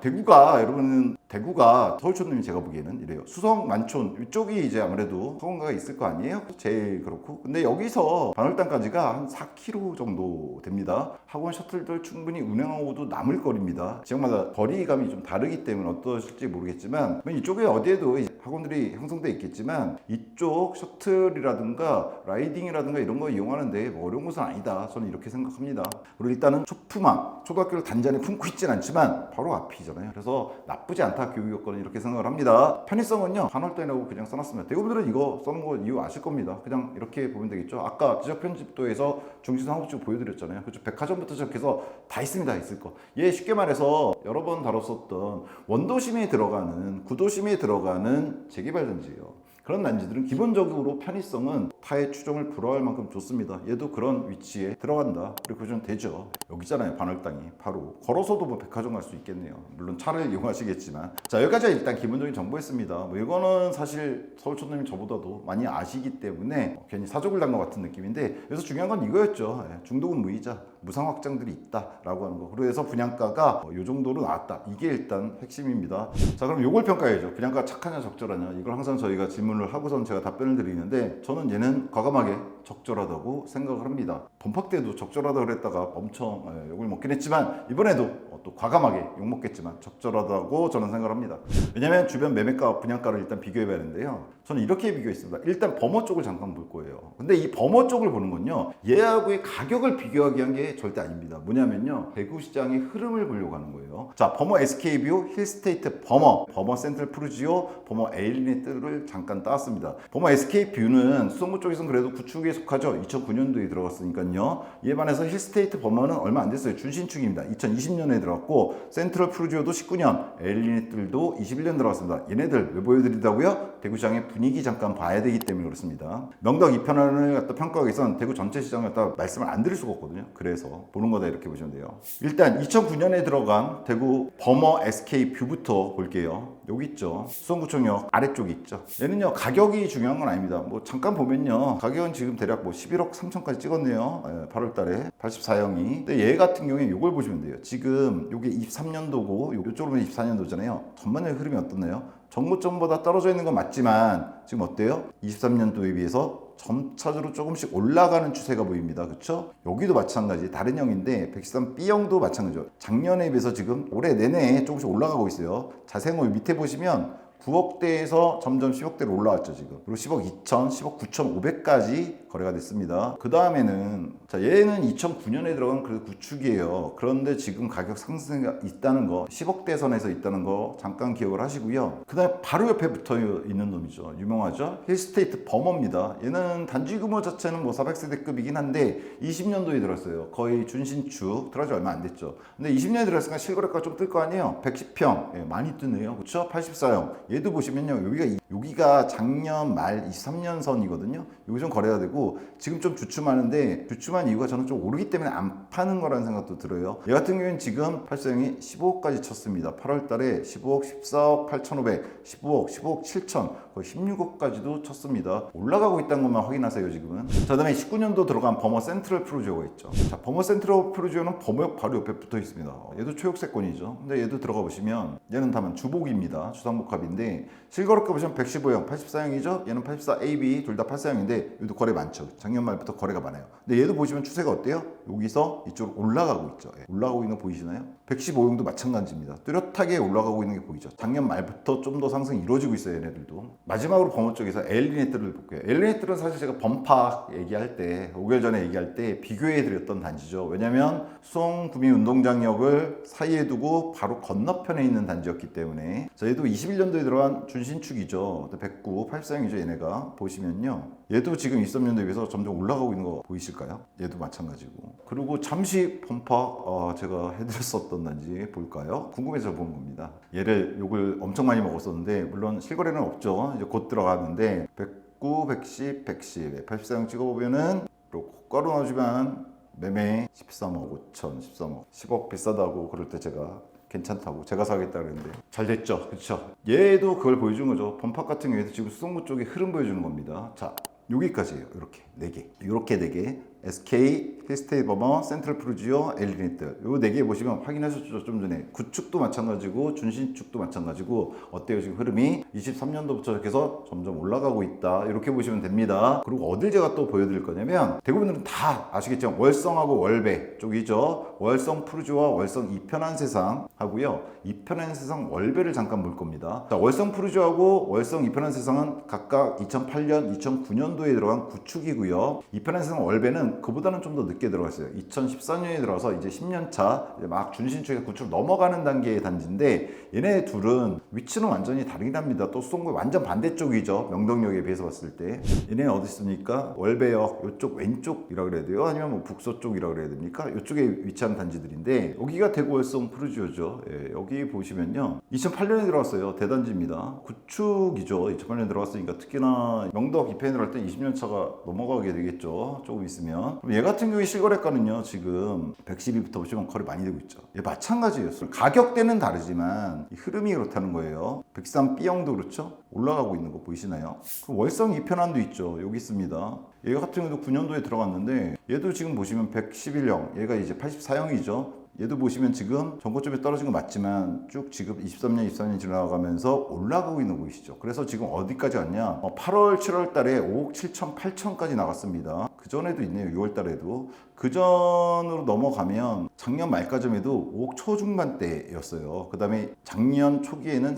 대구가 서울촌님이 제가 보기에는 이래요. 수성, 만촌 이쪽이 이제 아무래도 학원가가 있을 거 아니에요? 제일 그렇고. 근데 여기서 반월당까지가 한 4km 정도 됩니다. 학원 셔틀들 충분히 운행하고도 남을 거리입니다. 지역마다 거리감이 좀 다르기 때문에 어떠실지 모르겠지만 이쪽에 어디에도 학원들이 형성돼 있겠지만 이쪽 셔틀이라든가 라이딩이라든가 이런 거 이용하는데 뭐 어려운 것은 아니다. 저는 이렇게 생각합니다. 그리고 일단은 초품항, 초등학교를 단지 안에 품고 있진 않지만 바로 앞이잖아요. 그래서 나쁘지 않다, 교육 여건은, 이렇게 생각을 합니다. 편의성은요, 반월단이라고 그냥 써놨습니다. 대부분들은 이거 써놓은 거 이유 아실 겁니다. 그냥 이렇게 보면 되겠죠. 아까 지적 편집도에서 중심 상업지구 보여드렸잖아요. 그렇죠. 백화점부터 시작해서 다 있습니다. 있을 거. 얘 쉽게 말해서 여러 번 다뤘었던 원도심에 들어가는, 구도심에 들어가는 재개발 단지예요. 그런 단지들은 기본적으로 편의성은 타의 추종을 불허할 만큼 좋습니다. 얘도 그런 위치에 들어간다. 그리고 보시면 되죠. 여기 있잖아요. 반월당이 바로 걸어서도 뭐 백화점 갈 수 있겠네요. 물론 차를 이용하시겠지만. 자, 여기까지가 일단 기본적인 정보였습니다. 뭐 이거는 사실 서울 촌놈이 저보다도 많이 아시기 때문에 괜히 사족을 단 것 같은 느낌인데, 그래서 중요한 건 이거였죠. 중도금 무이자 무상 확장들이 있다라고 하는 거. 그래서 분양가가 이 정도로 나왔다. 이게 일단 핵심입니다. 자, 그럼 이걸 평가해야죠. 분양가 착하냐 적절하냐. 이걸 항상 저희가 질문을 하고선 제가 답변을 드리는데, 저는 얘는 과감하게 적절하다고 생각을 합니다. 범팍 때도 적절하다고 그랬다가 엄청 욕을 먹긴 했지만, 이번에도 또 과감하게 욕 먹겠지만 적절하다고 저는 생각을 합니다. 왜냐면 주변 매매가 분양가를 일단 비교해 봐야 되는데요. 저는 이렇게 비교했습니다. 일단 범어 쪽을 잠깐 볼 거예요. 근데 이 범어 쪽을 보는 건요, 얘하고의 가격을 비교하기 위한 게 절대 아닙니다. 뭐냐면요, 대구 시장의 흐름을 보려고 하는 거예요. 자, 범어 SK뷰, 힐스테이트 범어, 범어 센트럴 푸르지오, 범어 에일리네트를 잠깐 따왔습니다. 범어 SK뷰는 수성구 쪽에서는 그래도 구축에 속하죠. 2009년도에 들어갔으니까요. 이에 반해서 힐스테이트 범어는 얼마 안 됐어요. 준신축입니다. 2020년에 들어갔고, 센트럴 푸르지오도 19년, 에일리네트들도 21년 들어갔습니다. 얘네들 왜 보여드리다고요? 대구 시장의 분위기 잠깐 봐야 되기 때문에 그렇습니다. 명덕 이편안을 갖다 평가하기 위해서는 대구 전체 시장을 갖다 말씀을 안 드릴 수가 없거든요. 그래서 보는 거다 이렇게 보시면 돼요. 일단 2009년에 들어간 대구 범어 SK뷰부터 볼게요. 여기 있죠. 수성구청역 아래쪽에 있죠. 얘는요, 가격이 중요한 건 아닙니다. 뭐 잠깐 보면요, 가격은 지금 대략 뭐 11억 3천까지 찍었네요. 8월 달에 84형이. 근데 얘 같은 경우에 이걸 보시면 돼요. 지금 요게 23년도고 요쪽으로 보면 24년도잖아요. 전반적인 흐름이 어떻나요? 정고점보다 떨어져 있는 건 맞지만 지금 어때요? 23년도에 비해서 점차적으로 조금씩 올라가는 추세가 보입니다. 그렇죠? 여기도 마찬가지 다른 형인데 113B형도 마찬가지죠. 작년에 비해서 지금 올해 내내 조금씩 올라가고 있어요. 자세히 밑에 보시면 9억대에서 점점 10억대로 올라왔죠 지금. 그리고 10억 2천, 10억 9,500까지 거래가 됐습니다. 그 다음에는 자, 얘는 2009년에 들어간 그래도 구축이에요. 그런데 지금 가격 상승이 있다는 거, 10억대 선에서 있다는 거 잠깐 기억을 하시고요. 그 다음에 바로 옆에 붙어 있는 놈이죠. 유명하죠? 힐스테이트 범어입니다. 얘는 단지 규모 자체는 뭐 400세대급이긴 한데 20년도에 들었어요. 거의 준신축 들어가지 얼마 안 됐죠. 근데 20년에 들었으니까 실거래가 좀 뜰 거 아니에요. 110평 많이 뜨네요. 그렇죠? 84형 얘도 보시면요, 여기가 작년 말 23년 선이거든요. 여기 좀 거래가 되고 지금 좀 주춤하는데, 주춤한 이유가 저는 좀 오르기 때문에 안 파는 거라는 생각도 들어요. 얘 같은 경우에는 지금 84형이 15억까지 쳤습니다. 8월 달에 15억, 14억 8,500, 15억, 15억 7천, 거의 16억까지도 쳤습니다. 올라가고 있다는 것만 확인하세요 지금은. 자, 그다음에 19년도 들어간 범어 센트럴 푸르지오가 있죠. 자, 범어 센트럴 푸르지오는 범어역 바로 옆에 붙어 있습니다. 얘도 초역세권이죠. 근데 얘도 들어가 보시면 얘는 다만 주복입니다. 주상복합인데 실거래가 보시면 115형, 84형이죠. 얘는 84AB 둘 다 84형인데 얘도 거래 많죠. 작년 말부터 거래가 많아요. 근데 얘도 보시면 추세가 어때요? 여기서 이쪽으로 올라가고 있죠. 올라가고 있는 거 보이시나요? 115형도 마찬가지입니다. 뚜렷하게 올라가고 있는 게 보이죠. 작년 말부터 좀 더 상승이 이루어지고 있어요. 얘네들도. 마지막으로 범어 쪽에서 에일리네트를 볼게요. 에일리네트는 사실 제가 범팍 얘기할 때 5개월 전에 얘기할 때 비교해 드렸던 단지죠. 왜냐면 수성구민운동장역을 사이에 두고 바로 건너편에 있는 단지였기 때문에. 자, 얘도 21년도에 들어간 준신축이죠. 109, 84형이죠. 얘네가 보시면요, 얘도 지금 23년도에 비해서 점점 올라가고 있는 거 보이실까요? 얘도 마찬가지고. 그리고 잠시 범팍 제가 해드렸었던 단지 볼까요? 궁금해서 보는 겁니다. 얘를 욕을 엄청 많이 먹었었는데 물론 실거래는 없죠. 이제 곧 들어가는데 109, 110, 110, 84형 찍어보면은 고가로 나오지만 매매 13억 5천, 13억, 10억 비싸다고 그럴 때 제가 괜찮다고 제가 사겠다 그랬는데 잘 됐죠. 그렇죠? 얘도 그걸 보여준 거죠. 범팍 같은 경우에도 지금 수성구 쪽에 흐름 보여주는 겁니다. 자, 여기까지예요. 이렇게 4개, 이렇게 4개. SK, 힐스테이트 범어, 센트럴 푸르지오, 에일리네트. 요 4개 보시면 확인하셨죠? 좀 전에. 구축도 마찬가지고 준신축도 마찬가지고 어때요? 지금 흐름이 23년도부터 해서 점점 올라가고 있다. 이렇게 보시면 됩니다. 그리고 어딜 제가 또 보여드릴 거냐면 대구분들은 다 아시겠지만 월성하고 월배 쪽이죠. 월성 푸르지오와 월성 이편한 세상 하고요. 이편한 세상 월배를 잠깐 볼 겁니다. 자, 월성 푸르지오하고 월성 이편한 세상은 각각 2008년, 2009년도에 들어간 구축이고요. 이편한 세상 월배는 얘는 그보다는 좀 더 늦게 들어갔어요. 2014년에 들어서 이제 10년 차 막 준신축에서 구축 넘어가는 단계의 단지인데 얘네 둘은 위치는 완전히 다르긴 합니다. 또 수성구 완전 반대쪽이죠. 명덕역에 비해서 봤을 때. 얘네는 어디 있습니까? 월배역 이쪽 왼쪽이라 그래야 돼요? 아니면 뭐 북서쪽이라 그래야 됩니까? 이쪽에 위치한 단지들인데 여기가 대구 월성 프루지오죠. 예, 여기 보시면요. 2008년에 들어왔어요. 대단지입니다. 구축이죠. 2008년에 들어왔으니까 특히나 명덕 입회를 할 때 20년 차가 넘어가게 되겠죠. 조금 있으면. 그럼 얘 같은 경우에 실거래가는요. 지금 112부터 보시면 거래 많이 되고 있죠. 얘 마찬가지예요. 가격대는 다르지만 이 흐름이 그렇다는 거예요. 103B형도 그렇죠. 올라가고 있는 거 보이시나요? 그럼 월성 2편안도 있죠. 여기 있습니다. 얘 같은 경우도 9년도에 들어갔는데 얘도 지금 보시면 111형, 얘가 이제 84형이죠. 얘도 보시면 지금 전고점에 떨어진 거 맞지만 쭉 지금 23년, 24년 지나가면서 올라가고 있는 거 보이시죠? 그래서 지금 어디까지 왔냐? 8월, 7월 달에 5억 7천, 8천까지 나갔습니다. 그 전에도 있네요. 6월 달에도. 그 전으로 넘어가면 작년 말까지만 해도 5억 초중반대였어요. 그 다음에 작년 초기에는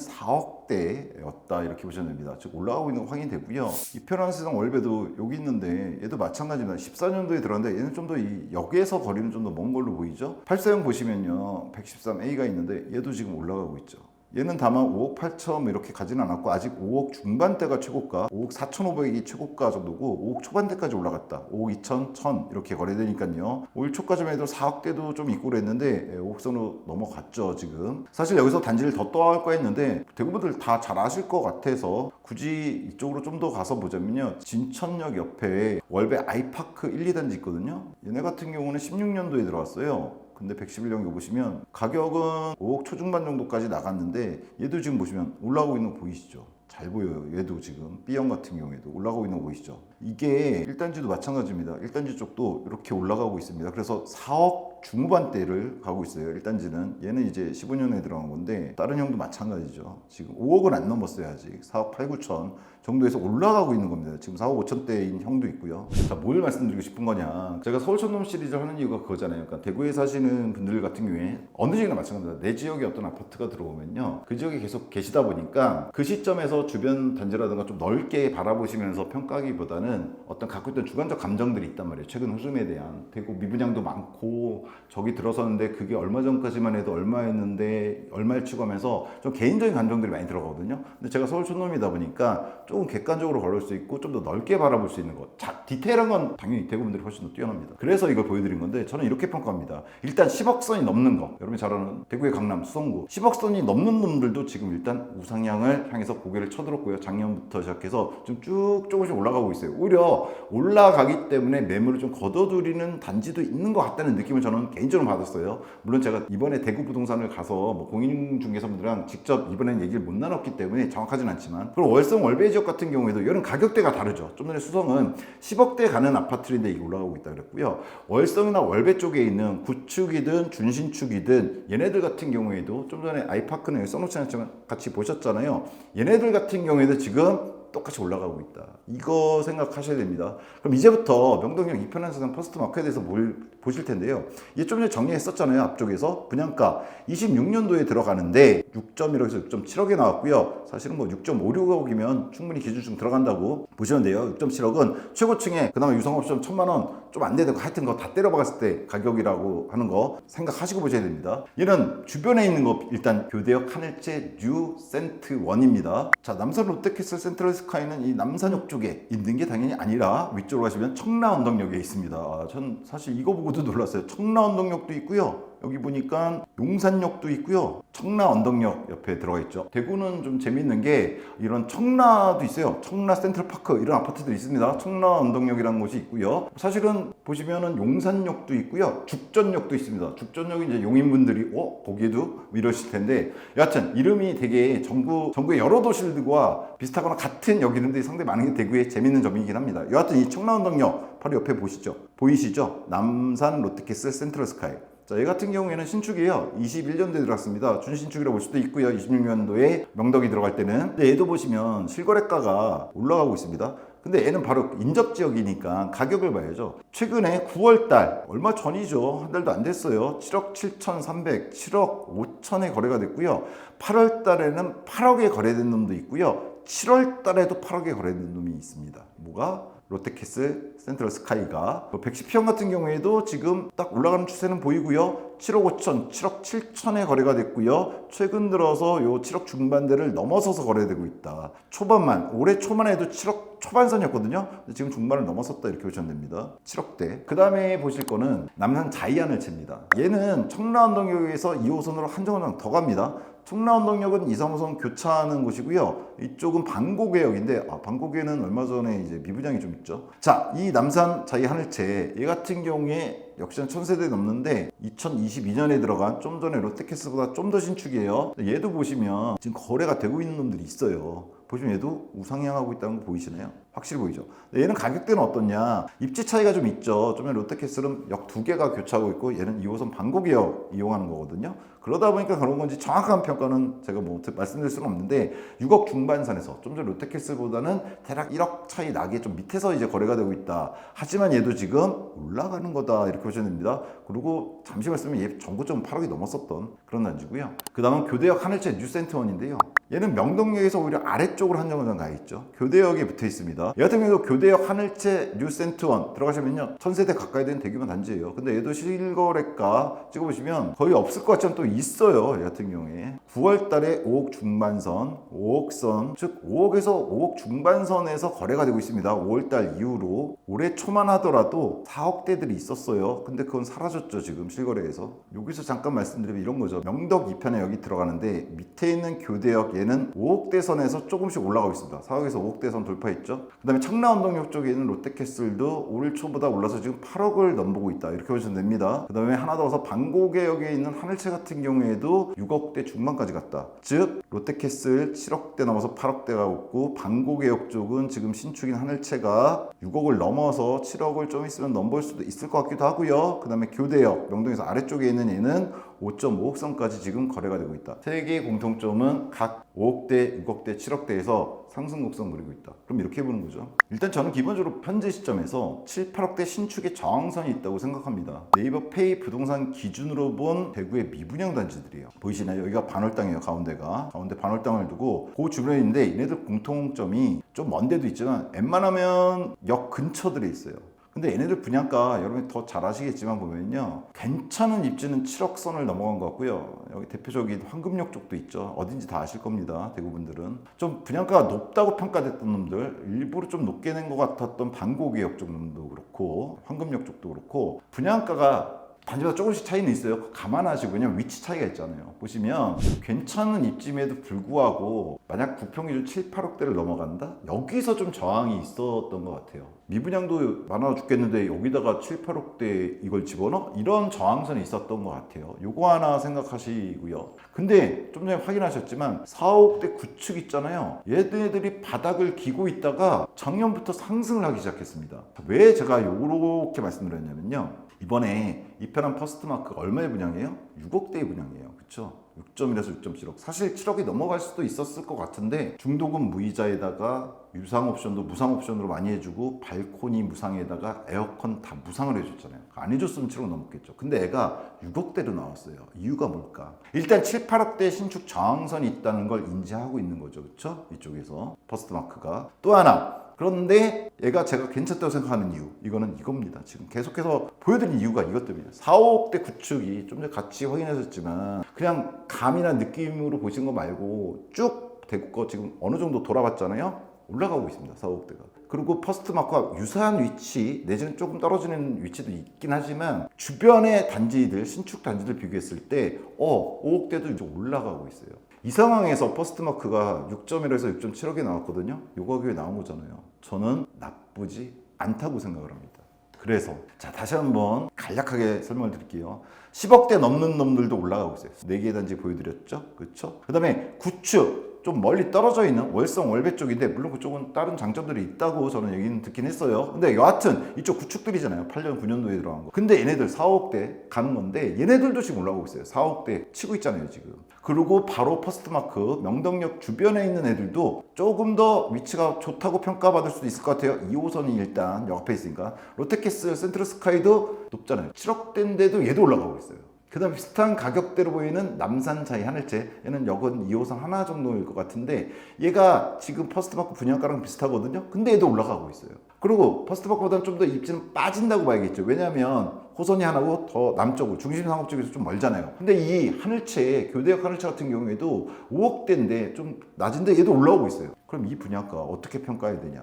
4억대였다 이렇게 보시면 됩니다. 즉 올라가고 있는 거 확인되고요. 이 편한 세상 월배도 여기 있는데 얘도 마찬가지입니다. 14년도에 들어갔는데 얘는 좀 더 이 역에서 거리는 좀 더 먼 걸로 보이죠. 84형 보시면요. 113A가 있는데 얘도 지금 올라가고 있죠. 얘는 다만 5억 8천 이렇게 가지는 않았고 아직 5억 중반대가 최고가, 5억 4,500이 최고가 정도고 5억 초반대까지 올라갔다. 5억 2천, 1,000 이렇게 거래되니까요. 5일 초까지만 해도 4억대도 좀 있고 그랬는데 5억선으로 넘어갔죠 지금. 사실 여기서 단지를 더 떠할까 했는데 대구분들 다 잘 아실 것 같아서 굳이 이쪽으로 좀 더 가서 보자면요. 진천역 옆에 월배 아이파크 1, 2단지 있거든요. 얘네 같은 경우는 16년도에 들어왔어요. 근데 111형 보시면 가격은 5억 초중반 정도까지 나갔는데 얘도 지금 보시면 올라오고 있는 거 보이시죠? 잘 보여요. 얘도 지금 B형 같은 경우에도 올라가고 있는 거 보이시죠? 이게 1단지도 마찬가지입니다. 1단지 쪽도 이렇게 올라가고 있습니다. 그래서 4억 중후반대를 가고 있어요. 1단지는. 얘는 이제 15년에 들어간 건데 다른 형도 마찬가지죠. 지금 5억은 안 넘었어요. 아직. 4억 8, 9천 정도에서 올라가고 있는 겁니다. 지금 4억 5천대인 형도 있고요. 자, 뭘 말씀드리고 싶은 거냐. 제가 서울 촌놈 시리즈를 하는 이유가 그거잖아요. 그러니까 대구에 사시는 분들 같은 경우에 어느 지역이나 마찬가지입니다. 내 지역에 어떤 아파트가 들어오면요. 그 지역에 계속 계시다 보니까 그 시점에서 주변 단지라든가 좀 넓게 바라보시면서 평가하기보다는 어떤 갖고 있던 주관적 감정들이 있단 말이에요. 최근 흐름에 대한. 대구 미분양도 많고 저기 들어섰는데 그게 얼마 전까지만 해도 얼마였는데 얼마를 치고 하면서 좀 개인적인 감정들이 많이 들어가거든요. 근데 제가 서울 촌놈이다 보니까 조금 객관적으로 걸을 수 있고 좀 더 넓게 바라볼 수 있는 것. 디테일한 건 당연히 대구분들이 훨씬 더 뛰어납니다. 그래서 이걸 보여드린 건데 저는 이렇게 평가합니다. 일단 10억 선이 넘는 거. 여러분이 잘 아는 대구의 강남 수성구 10억 선이 넘는 놈들도 지금 일단 우상향을 향해서 고개를 쳐들었고요. 작년부터 시작해서 좀 쭉 조금씩 올라가고 있어요. 오히려 올라가기 때문에 매물을 좀 걷어들이는 단지도 있는 것 같다는 느낌을 저는 개인적으로 받았어요. 물론 제가 이번에 대구 부동산을 가서 뭐 공인중개사분들이랑 직접 이번엔 얘기를 못 나눴기 때문에 정확하진 않지만 그리고 월성 월배 지역 같은 경우에도 이런 가격대가 다르죠. 좀 전에 수성은 10억대 가는 아파트인데 이게 올라가고 있다 그랬고요. 월성이나 월배 쪽에 있는 구축이든 준신축이든 얘네들 같은 경우에도 좀 전에 아이파크는 여기 써놓지 않지만 같이 보셨잖아요. 얘네들 같은 경우에도 지금 똑같이 올라가고 있다. 이거 생각하셔야 됩니다. 그럼 이제부터 명동역 2편한 세상 퍼스트 마크에 대해서 뭘 보실 텐데요. 이게 좀 전에 정리했었잖아요. 앞쪽에서 분양가 26년도에 들어가는데 6.1억에서 6.7억에 나왔고요. 사실은 뭐 6.56억이면 충분히 기준층 들어간다고 보시면 돼요. 6.7억은 최고층에 그나마 유성옵션 1,000만 원 좀 안 되는 거 하여튼 거 다 때려박았을 때 가격이라고 하는 거 생각하시고 보셔야 됩니다. 얘는 주변에 있는 거 일단 교대역 하늘채 뉴 센트 1입니다. 자, 남산 롯데캐슬 센트럴 스카이는 이 남산역 쪽에 있는 게 당연히 아니라 위쪽으로 가시면 청라운동역에 있습니다. 전 사실 이거 보고도 놀랐어요. 청라운동역도 있고요. 여기 보니까 용산역도 있고요. 청라 언덕역 옆에 들어가 있죠. 대구는 좀 재밌는 게 이런 청라도 있어요. 청라 센트럴파크 이런 아파트들이 있습니다. 청라 언덕역이라는 곳이 있고요. 사실은 보시면은 용산역도 있고요. 죽전역도 있습니다. 죽전역이 이제 용인분들이 거기에도 이러실 텐데 여하튼 이름이 되게 전국의 여러 도시들과 비슷하거나 같은 역이는데 상당히 많은 게 대구의 재밌는 점이긴 합니다. 여하튼 이 청라 언덕역 바로 옆에 보이시죠? 남산 롯데캐슬 센트럴 스카이. 자, 얘 같은 경우에는 신축이에요. 21년도에 들어갔습니다. 준신축이라고 볼 수도 있고요. 26년도에 명덕이 들어갈 때는. 근데 얘도 보시면 실거래가가 올라가고 있습니다. 근데 얘는 바로 인접지역이니까 가격을 봐야죠. 최근에 9월달, 얼마 전이죠. 한 달도 안 됐어요. 7억 7,300, 7억 5천에 거래가 됐고요. 8월달에는 8억에 거래된 놈도 있고요. 7월달에도 8억에 거래된 놈이 있습니다. 뭐가? 롯데캐슬, 센트럴 스카이가 110평 같은 경우에도 지금 딱 올라가는 추세는 보이고요. 7억 5천, 7억 7천에 거래가 됐고요. 최근 들어서 요 7억 중반대를 넘어서서 거래되고 있다. 초반만, 올해 초만 해도 7억 초반선이었거든요. 근데 지금 중반을 넘어섰다 이렇게 보시면 됩니다. 7억대. 그 다음에 보실 거는 남산 자이안을체입니다. 얘는 청라운동역에서 2호선으로 한 정거장 더 갑니다. 청라운동역은 2, 3호선 교차하는 곳이고요. 이쪽은 방고개역인데 방고개는 얼마 전에 이제 미분양이 좀 있죠. 자, 이 남산 자이하늘채 얘 같은 경우에 역시나 1000세대 넘는데 2022년에 들어간 좀 전에 롯데캐슬보다 좀 더 신축이에요. 얘도 보시면 지금 거래가 되고 있는 놈들이 있어요. 보시면 얘도 우상향하고 있다는 거 보이시나요? 확실히 보이죠? 얘는 가격대는 어떻냐? 입지 차이가 좀 있죠. 좀 전에 롯데캐슬은 역 2개가 교차하고 있고 얘는 2호선 방고개역 이용하는 거거든요. 그러다 보니까 그런 건지 정확한 평가는 제가 뭐 말씀드릴 수는 없는데 6억 중반선에서 좀 전에 롯데캐슬보다는 대략 1억 차이 나게 좀 밑에서 이제 거래가 되고 있다. 하지만 얘도 지금 올라가는 거다 이렇게 보시면 됩니다. 그리고 잠시 말씀드리면 얘 전고점 8억이 넘었었던 그런 단지고요. 그 다음은 교대역 하늘채 뉴센터원인데요. 얘는 명동역에서 오히려 아래쪽으로 한 정거장 가 있죠. 교대역에 붙어 있습니다. 얘 같은 경우도 교대역 하늘채 뉴센트원 들어가시면요 1000세대 가까이 되는 대규모 단지예요. 근데 얘도 실거래가 찍어보시면 거의 없을 것 같지만 또 있어요. 얘 같은 경우에 9월 달에 5억 중반선, 5억선, 즉 5억에서 5억 중반선에서 거래가 되고 있습니다. 5월 달 이후로 올해 초만 하더라도 4억대들이 있었어요. 근데 그건 사라졌죠. 지금 실거래에서. 여기서 잠깐 말씀드리면 이런 거죠. 명덕 2편에 여기 들어가는데 밑에 있는 교대역 얘는 5억대 선에서 조금씩 올라가고 있습니다. 4억에서 5억대 선 돌파했죠. 그 다음에 청라운동역 쪽에 있는 롯데캐슬도 올 초보다 올라서 지금 8억을 넘보고 있다. 이렇게 보시면 됩니다. 그 다음에 하나 더 와서 방고개역에 있는 하늘채 같은 경우에도 6억대 중반까지 갔다. 즉 롯데캐슬 7억대 넘어서 8억대 가고 있고 방고개역 쪽은 지금 신축인 하늘채가 6억을 넘어서 7억을 좀 있으면 넘볼 수도 있을 것 같기도 하고요. 그 다음에 교대역 명동에서 아래쪽에 있는 얘는 5.5억 선까지 지금 거래가 되고 있다. 세 개의 공통점은 각 5억대, 6억대, 7억대에서 상승 곡선 그리고 있다. 그럼 이렇게 해보는 거죠. 일단 저는 기본적으로 현재 시점에서 7, 8억대 신축의 저항선이 있다고 생각합니다. 네이버 페이 부동산 기준으로 본 대구의 미분양 단지들이에요. 보이시나요? 여기가 반월당이에요. 가운데가. 가운데 반월당을 두고 그 주변에 있는데 얘네들 공통점이 좀 먼 데도 있지만 웬만하면 역 근처들에 있어요. 근데 얘네들 분양가 여러분이 더 잘 아시겠지만 보면요 괜찮은 입지는 7억 선을 넘어간 것 같고요. 여기 대표적인 황금역 쪽도 있죠. 어딘지 다 아실 겁니다. 대구분들은 좀 분양가가 높다고 평가됐던 놈들, 일부러 좀 높게 낸 것 같았던 방고개역 쪽도 그렇고 황금역 쪽도 그렇고 분양가가 단지마다 조금씩 차이는 있어요. 감안하시고 왜냐면 위치 차이가 있잖아요. 보시면 괜찮은 입지임에도 불구하고 만약 구평 기준 7, 8억대를 넘어간다? 여기서 좀 저항이 있었던 것 같아요. 미분양도 많아 죽겠는데 여기다가 7, 8억대 이걸 집어넣어? 이런 저항선이 있었던 것 같아요. 요거 하나 생각하시고요. 근데 좀 전에 확인하셨지만 4억대 구축 있잖아요. 얘네들이 바닥을 기고 있다가 작년부터 상승을 하기 시작했습니다. 왜 제가 요렇게 말씀드렸냐면요. 이번에 이편한 퍼스트마크가 얼마의 분양이에요? 6억대의 분양이에요. 그쵸? 6.1에서 6.7억. 사실 7억이 넘어갈 수도 있었을 것 같은데 중도금 무이자에다가 유상 옵션도 무상 옵션으로 많이 해주고 발코니 무상에다가 에어컨 다 무상을 해줬잖아요. 안 해줬으면 7억 넘었겠죠. 근데 애가 6억대로 나왔어요. 이유가 뭘까? 일단 7, 8억대 신축 저항선이 있다는 걸 인지하고 있는 거죠. 그쵸? 이쪽에서 퍼스트마크가. 또 하나. 그런데 얘가 제가 괜찮다고 생각하는 이유 이거는 이겁니다. 지금 계속해서 보여드린 이유가 이것 때문이에요. 4, 5억대 구축이 좀 전에 같이 확인하셨지만 그냥 감이나 느낌으로 보신 거 말고 쭉 대구 거 지금 어느 정도 돌아봤잖아요. 올라가고 있습니다. 4, 5억대가. 그리고 퍼스트마크와 유사한 위치 내지는 조금 떨어지는 위치도 있긴 하지만 주변의 단지들 신축 단지들 비교했을 때 5억대도 이제 올라가고 있어요. 이 상황에서 퍼스트마크가 6.1에서 6.7억에 나왔거든요. 요 가격에 나온 거잖아요. 저는 나쁘지 않다고 생각을 합니다. 그래서 자 다시 한번 간략하게 설명을 드릴게요. 10억대 넘는 놈들도 올라가고 있어요. 4개의 단지 보여드렸죠? 그렇죠? 그 다음에 구축 좀 멀리 떨어져 있는 월성 월배 쪽인데 물론 그쪽은 다른 장점들이 있다고 저는 얘기는 듣긴 했어요. 근데 여하튼 이쪽 구축들이잖아요. 8년 9년도에 들어간 거. 근데 얘네들 4억대 가는 건데 얘네들도 지금 올라가고 있어요. 4억대 치고 있잖아요 지금. 그리고 바로 퍼스트마크 명덕역 주변에 있는 애들도 조금 더 위치가 좋다고 평가받을 수도 있을 것 같아요. 2호선이 일단 역 앞에 있으니까. 롯데캐슬 센트럴스카이도 높잖아요. 7억대인데도 얘도 올라가고 있어요. 그 다음 비슷한 가격대로 보이는 남산차이 하늘채, 얘는 역은 2호선 하나 정도일 것 같은데 얘가 지금 퍼스트마크 분양가랑 비슷하거든요. 근데 얘도 올라가고 있어요. 그리고 퍼스트마크보다는 좀 더 입지는 빠진다고 봐야겠죠. 왜냐하면 호선이 하나고 더 남쪽으로 중심 상업 쪽에서 좀 멀잖아요. 근데 이 하늘채, 교대역 하늘채 같은 경우에도 5억대인데 좀 낮은데 얘도 올라오고 있어요. 그럼 이 분양가 어떻게 평가해야 되냐.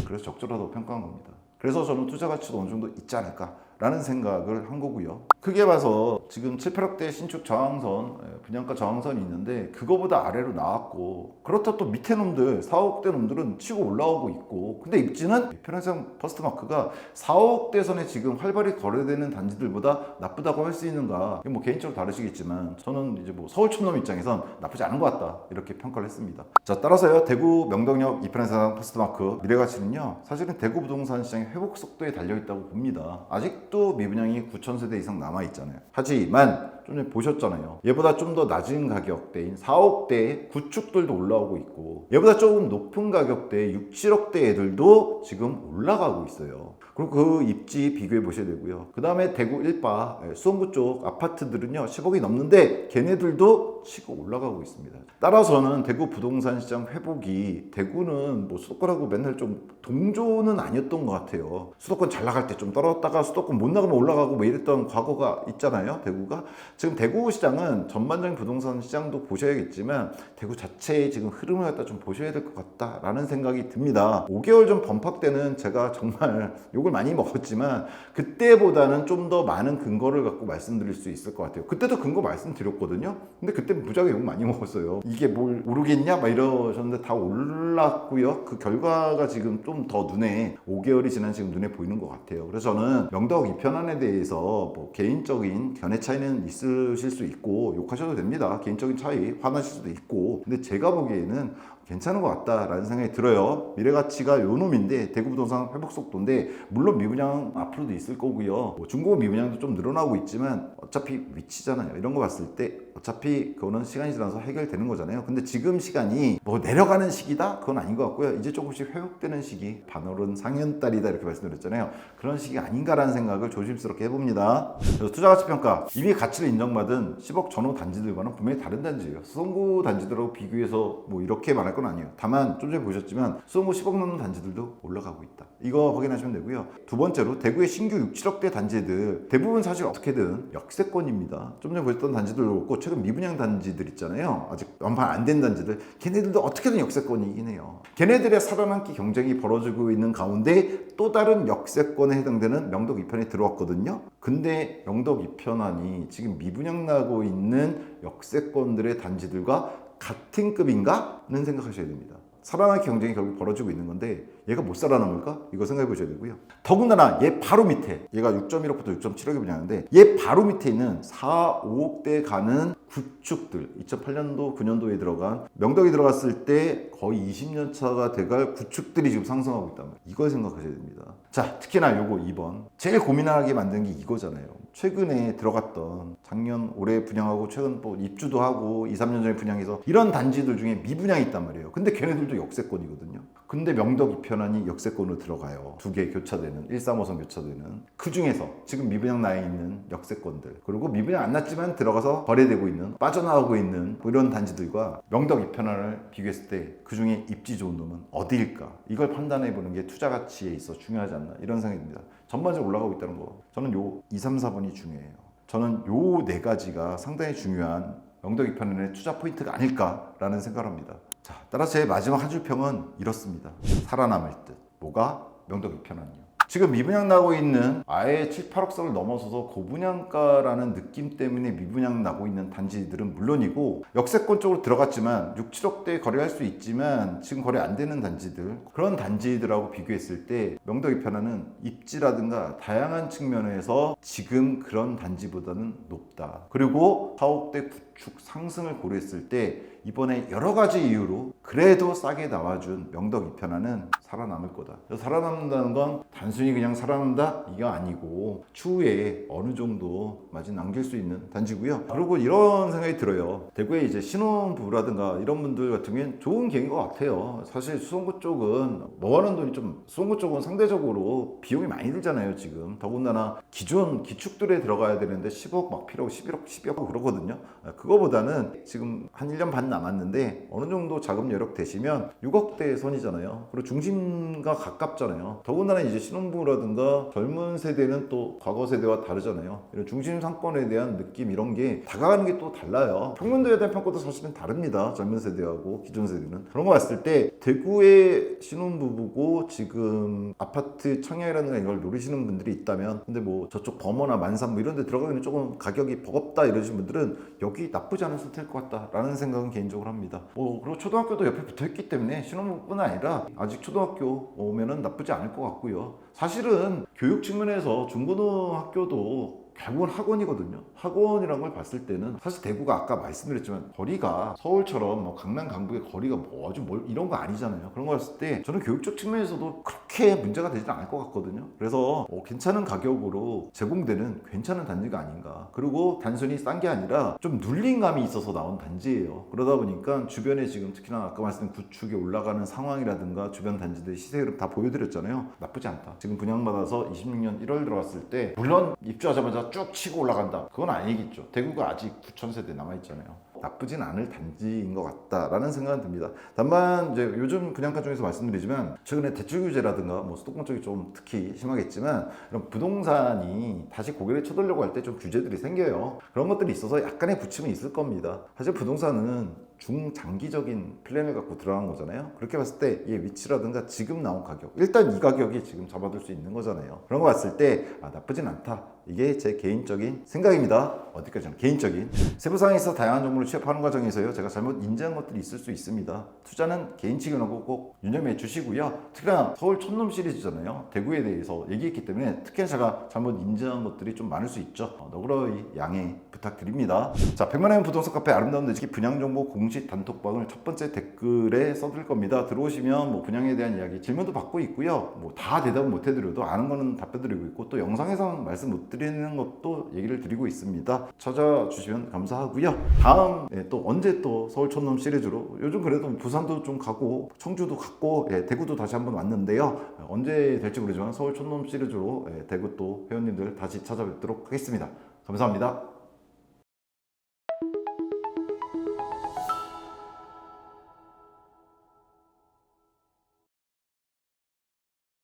그래서 적절하다고 평가한 겁니다. 그래서 저는 투자 가치도 어느 정도 있지 않을까라는 생각을 한 거고요. 크게 봐서 지금 7, 8억대 신축 저항선, 분양가 저항선이 있는데 그거보다 아래로 나왔고, 그렇다 또 밑에 놈들 4억대 놈들은 치고 올라오고 있고, 근데 입지는 편의상 퍼스트마크가 4억대 선에 지금 활발히 거래되는 단지들보다 나쁘다고 할 수 있는가, 뭐 개인적으로 다르시겠지만 저는 이제 뭐 서울 촌놈 입장에선 나쁘지 않은 것 같다 이렇게 평가를 했습니다. 자, 따라서요, 대구 명덕역 이편의상 퍼스트마크 미래가치는요, 사실은 대구 부동산 시장의 회복 속도에 달려있다고 봅니다. 아직도 미분양이 9,000세대 이상 남아있잖아요. 하지만 좀 전에 보셨잖아요. 얘보다 좀 더 낮은 가격대인 4억대의 구축들도 올라오고 있고, 얘보다 조금 높은 가격대의 6, 7억대 애들도 지금 올라가고 있어요. 그리고 그 입지 비교해 보셔야 되고요. 그 다음에 대구 1바 수원구 쪽 아파트들은요 10억이 넘는데 걔네들도 치고 올라가고 있습니다. 따라서는 대구 부동산 시장 회복이, 대구는 뭐 수도권하고 맨날 좀 동조는 아니었던 것 같아요. 수도권 잘 나갈 때 좀 떨어졌다가 수도권 못 나가면 올라가고 뭐 이랬던 과거가 있잖아요, 대구가. 지금 대구 시장은 전반적인 부동산 시장도 보셔야겠지만 대구 자체의 지금 흐름을 갖다 좀 보셔야 될 것 같다라는 생각이 듭니다. 5개월 전 범팍 때는 제가 정말 욕을 많이 먹었지만 그때보다는 좀 더 많은 근거를 갖고 말씀드릴 수 있을 것 같아요. 그때도 근거 말씀드렸거든요. 근데 그때 무지하게 욕 많이 먹었어요. 이게 뭘 오르겠냐 막 이러셨는데 다 올랐고요. 그 결과가 지금 좀 더 눈에, 5개월이 지난 지금 눈에 보이는 것 같아요. 그래서 저는 명덕 이편안에 대해서 뭐 개인적인 견해 차이는 있으실 수 있고 욕하셔도 됩니다. 개인적인 차이 화나실 수도 있고, 근데 제가 보기에는 괜찮은 것 같다라는 생각이 들어요. 미래가치가 요 놈인데 대구 부동산 회복 속도인데, 물론 미분양 앞으로도 있을 거고요. 뭐 중고 미분양도 좀 늘어나고 있지만 어차피 위치잖아요. 이런 거 봤을 때 어차피 그거는 시간이 지나서 해결되는 거잖아요. 근데 지금 시간이 뭐 내려가는 시기다? 그건 아닌 것 같고요. 이제 조금씩 회복되는 시기, 반월은 상현달이다 이렇게 말씀드렸잖아요. 그런 시기 아닌가라는 생각을 조심스럽게 해봅니다. 그래서 투자가치평가, 이미 가치를 인정받은 10억 전후 단지들과는 분명히 다른 단지예요. 수성구 단지들하고 비교해서 뭐 이렇게 말할 건 아니에요. 다만 좀 전에 보셨지만 수성구 10억 넘는 단지들도 올라가고 있다. 이거 확인하시면 되고요. 두 번째로 대구의 신규 6, 7억대 단지들 대부분 사실 어떻게든 역세권입니다. 좀 전에 보셨던 단지들도 그렇고 최근 미분양 단지들 있잖아요. 아직 완판 안 된 단지들, 걔네들도 어떻게든 역세권이긴 해요. 걔네들의 살아남기 경쟁이 벌어지고 있는 가운데 또 다른 역세권에 해당되는 명덕 2편이 들어왔거든요. 근데 명덕 2편안이 지금 미분양 나고 있는 역세권들의 단지들과 같은 급인가?는 생각하셔야 됩니다. 살아남기 경쟁이 결국 벌어지고 있는 건데 얘가 못 살아남을까? 이거 생각해 보셔야 되고요. 더군다나 얘 바로 밑에, 얘가 6.1억부터 6.7억이 분양하는데 얘 바로 밑에 있는 4, 5억대 가는 구축들, 2008년도, 9년도에 들어간, 명덕이 들어갔을 때 거의 20년 차가 돼갈 구축들이 지금 상승하고 있단 말이에요. 이걸 생각하셔야 됩니다. 자, 특히나 요거 2번. 제일 고민하게 만든 게 이거잖아요. 최근에 들어갔던, 작년, 올해 분양하고 최근 뭐 입주도 하고 2, 3년 전에 분양해서 이런 단지들 중에 미분양이 있단 말이에요. 근데 걔네들도 역세권이거든요. 근데 명덕 2편안이 역세권으로 들어가요. 두 개 교차되는, 135선 교차되는. 그 중에서 지금 미분양 나 있는 역세권들, 그리고 미분양 안 났지만 들어가서 거래되고 있는, 빠져나오고 있는 뭐 이런 단지들과 명덕 2편안을 비교했을 때 그 중에 입지 좋은 놈은 어디일까? 이걸 판단해 보는 게 투자 가치에 있어 중요하지 않나, 이런 생각이 듭니다. 전반적으로 올라가고 있다는 거, 저는 요 2, 3, 4번이 중요해요. 저는 요 네 가지가 상당히 중요한 명덕 2편안의 투자 포인트가 아닐까라는 생각을 합니다. 자, 따라서 제 마지막 한 줄 평은 이렇습니다. 살아남을 듯. 뭐가? 명덕 2편안이요. 지금 미분양 나고 있는 아예 7, 8억 선을 넘어서서 고분양가라는 느낌 때문에 미분양 나고 있는 단지들은 물론이고, 역세권 쪽으로 들어갔지만 6, 7억대 거래할 수 있지만 지금 거래 안 되는 단지들, 그런 단지들하고 비교했을 때 명덕 2편안은 입지라든가 다양한 측면에서 지금 그런 단지보다는 높다. 그리고 4억대 구축 상승을 고려했을 때 이번에 여러 가지 이유로 그래도 싸게 나와준 명덕 2편안은 살아남을 거다. 살아남는다는 건 단순히 그냥 살아남다 이게 아니고 추후에 어느 정도 마진 남길 수 있는 단지고요. 그리고 이런 생각이 들어요. 대구에 이제 신혼부부라든가 이런 분들 같은 경우엔 좋은 기회인 것 같아요. 사실 수성구 쪽은 모아놓은 돈이 좀, 수성구 쪽은 상대적으로 비용이 많이 들잖아요 지금. 더군다나 기존 기축들에 들어가야 되는데 10억 막 필요하고 11억 12억 그러거든요. 그거보다는 지금 한 1년 반 남았는데 어느 정도 자금 여력 되시면 6억대 선이잖아요. 그리고 중심과 가깝잖아요. 더군다나 이제 신혼부라든가 젊은 세대는 또 과거 세대와 다르잖아요. 이런 중심 상권에 대한 느낌 이런 게 다가가는 게 또 달라요. 평균도에 대한 평가도 사실은 다릅니다. 젊은 세대하고 기존 세대는. 그런 거 봤을 때 대구의 신혼부부고 지금 아파트 청약이라든가 이걸 노리시는 분들이 있다면, 근데 뭐 저쪽 범어나 만산 뭐 이런 데 들어가기는 조금 가격이 버겁다 이러신 분들은 여기 나쁘지 않은 선택일 것 같다라는 생각은 개인적으로 합니다. 그리고 초등학교도 옆에 붙어있기 때문에 신혼부뿐 아니라 아직 초등학교 오면은 나쁘지 않을 것 같고요. 사실은 교육 측면에서 중고등학교도 결국은 학원이거든요. 학원이란 걸 봤을 때는 사실 대구가 아까 말씀드렸지만 거리가 서울처럼 뭐 강남 강북의 거리가 뭐 아주 이런 거 아니잖아요. 그런 거 봤을 때 저는 교육적 측면에서도 그렇게 문제가 되진 않을 것 같거든요. 그래서 괜찮은 가격으로 제공되는 괜찮은 단지가 아닌가. 그리고 단순히 싼 게 아니라 좀 눌린 감이 있어서 나온 단지예요. 그러다 보니까 주변에 지금 특히나 아까 말씀드린 구축이 올라가는 상황이라든가 주변 단지들 시세 흐름 다 보여드렸잖아요. 나쁘지 않다. 지금 분양받아서 26년 1월 들어갔을 때 물론 입주하자마자 쭉 치고 올라간다. 그건 아니겠죠. 대구가 아직 9,000세대 남아있잖아요. 나쁘진 않을 단지인 것 같다라는 생각은 듭니다. 다만 이제 요즘 분양가 중에서 말씀드리지만 최근에 대출 규제라든가 뭐 수도권 쪽이 좀 특히 심하겠지만 이런 부동산이 다시 고개를 쳐들려고 할 때 좀 규제들이 생겨요. 그런 것들이 있어서 약간의 부침은 있을 겁니다. 사실 부동산은 중장기적인 플랜을 갖고 들어간 거잖아요. 그렇게 봤을 때 이 위치라든가 지금 나온 가격, 일단 이 가격이 지금 잡아둘 수 있는 거잖아요. 그런 거 봤을 때 나쁘진 않다. 이게 제 개인적인 생각입니다. 어디까지나 개인적인. 세부사항에서 다양한 정보를 취합하는 과정에서요, 제가 잘못 인지한 것들이 있을 수 있습니다. 투자는 개인 측면하고 꼭 유념해 주시고요. 특히나 서울 촌놈 시리즈잖아요. 대구에 대해서 얘기했기 때문에 특히나 제가 잘못 인지한 것들이 좀 많을 수 있죠. 너그러이 양해 부탁드립니다. 자, 100만원 부동산 카페 아름다운 내 집 분양 정보 공식 단톡방을 첫 번째 댓글에 써드릴 겁니다. 들어오시면 뭐 분양에 대한 이야기, 질문도 받고 있고요. 뭐 다 대답은 못 해드려도 아는 거는 답변드리고 있고, 또 영상에서는 말씀 못 드리는 것도 얘기를 드리고 있습니다. 찾아주시면 감사하고요. 다음 또 언제 또 서울 촌놈 시리즈로, 요즘 그래도 부산도 좀 가고 청주도 갔고 대구도 다시 한번 왔는데요. 언제 될지 모르지만 서울 촌놈 시리즈로 대구 또 회원님들 다시 찾아뵙도록 하겠습니다. 감사합니다.